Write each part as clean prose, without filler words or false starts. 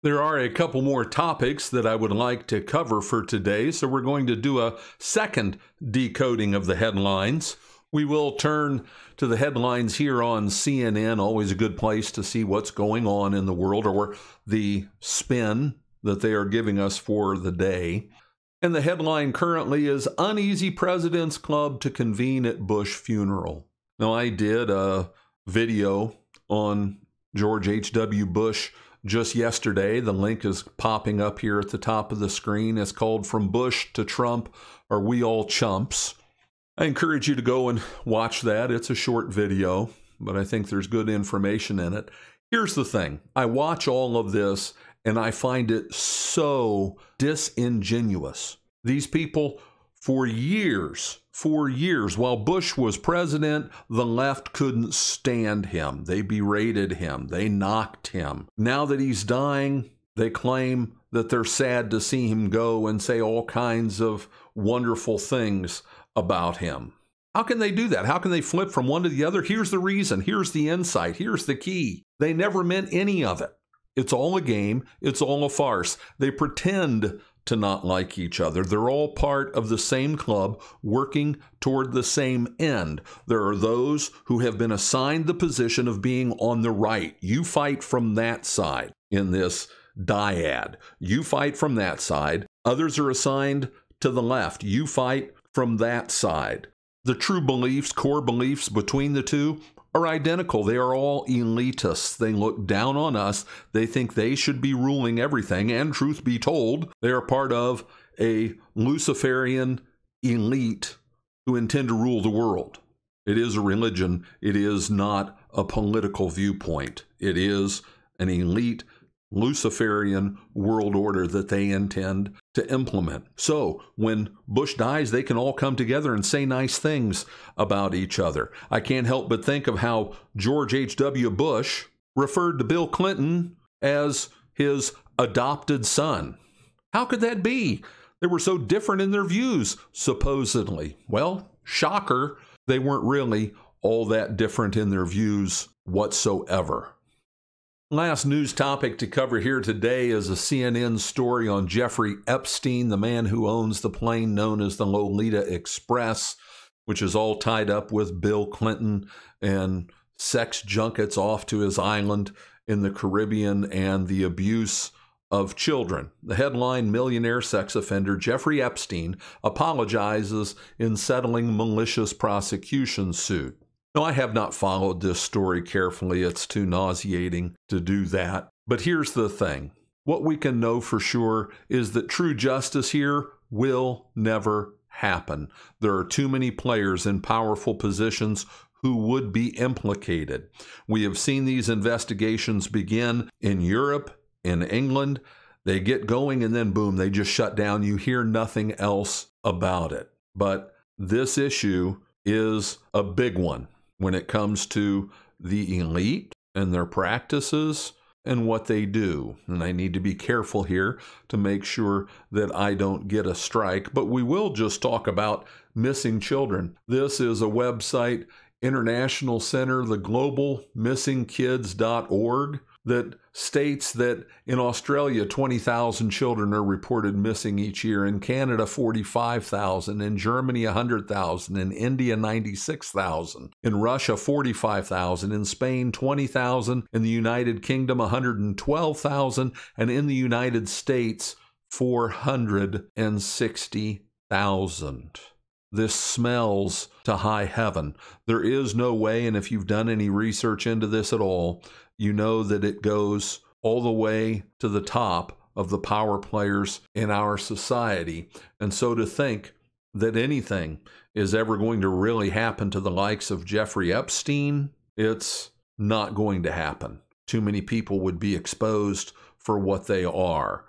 There are a couple more topics that I would like to cover for today, so we're going to do a second decoding of the headlines. We will turn to the headlines here on CNN, always a good place to see what's going on in the world or the spin that they are giving us for the day. And the headline currently is Uneasy President's Club to Convene at Bush Funeral. Now, I did a video on George H.W. Bush just yesterday. The link is popping up here at the top of the screen. It's called From Bush to Trump, Are We All Chumps? I encourage you to go and watch that. It's a short video, but I think there's good information in it. Here's the thing. I watch all of this and I find it so disingenuous. These people, for years, while Bush was president, the left couldn't stand him. They berated him. They knocked him. Now that he's dying, they claim that they're sad to see him go and say all kinds of wonderful things about him. How can they do that? How can they flip from one to the other? Here's the reason. Here's the insight. Here's the key. They never meant any of it. It's all a game. It's all a farce. They pretend to not like each other. They're all part of the same club working toward the same end. There are those who have been assigned the position of being on the right. You fight from that side in this dyad. You fight from that side. Others are assigned to the left. You fight from that side. The true beliefs, core beliefs between the two are identical. They are all elitists. They look down on us. They think they should be ruling everything. And truth be told, they are part of a Luciferian elite who intend to rule the world. It is a religion. It is not a political viewpoint. It is an elite Luciferian world order that they intend to implement. So when Bush dies, they can all come together and say nice things about each other. I can't help but think of how George H.W. Bush referred to Bill Clinton as his adopted son. How could that be? They were so different in their views, supposedly. Well, shocker, they weren't really all that different in their views whatsoever. Last news topic to cover here today is a CNN story on Jeffrey Epstein, the man who owns the plane known as the Lolita Express, which is all tied up with Bill Clinton and sex junkets off to his island in the Caribbean and the abuse of children. The headline, millionaire sex offender Jeffrey Epstein apologizes in settling malicious prosecution suit. No, I have not followed this story carefully. It's too nauseating to do that. But here's the thing. What we can know for sure is that true justice here will never happen. There are too many players in powerful positions who would be implicated. We have seen these investigations begin in Europe, in England. They get going and then boom, they just shut down. You hear nothing else about it. But this issue is a big one when it comes to the elite and their practices and what they do. And I need to be careful here to make sure that I don't get a strike, but we will just talk about missing children. This is a website, International Center, the globalmissingkids.org, that states that in Australia, 20,000 children are reported missing each year. In Canada, 45,000. In Germany, 100,000. In India, 96,000. In Russia, 45,000. In Spain, 20,000. In the United Kingdom, 112,000. And in the United States, 460,000. This smells to high heaven. There is no way, and if you've done any research into this at all, you know that it goes all the way to the top of the power players in our society. And so to think that anything is ever going to really happen to the likes of Jeffrey Epstein, it's not going to happen. Too many people would be exposed for what they are.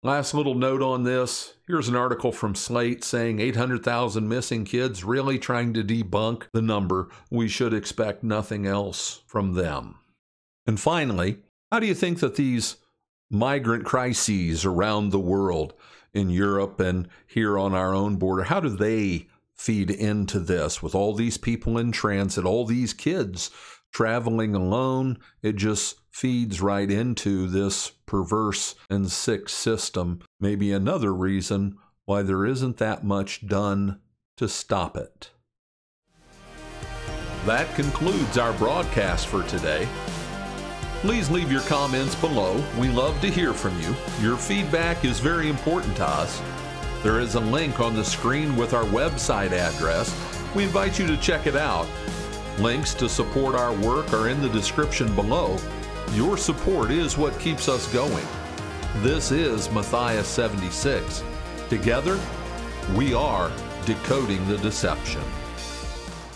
Last little note on this. Here's an article from Slate saying 800,000 missing kids, really trying to debunk the number. We should expect nothing else from them. And finally, how do you think that these migrant crises around the world, in Europe and here on our own border, how do they feed into this with all these people in transit, all these kids traveling alone, it just feeds right into this perverse and sick system. Maybe another reason why there isn't that much done to stop it. That concludes our broadcast for today. Please leave your comments below. We love to hear from you. Your feedback is very important to us. There is a link on the screen with our website address. We invite you to check it out. Links to support our work are in the description below. Your support is what keeps us going. This is Matthias 76. Together, we are decoding the deception.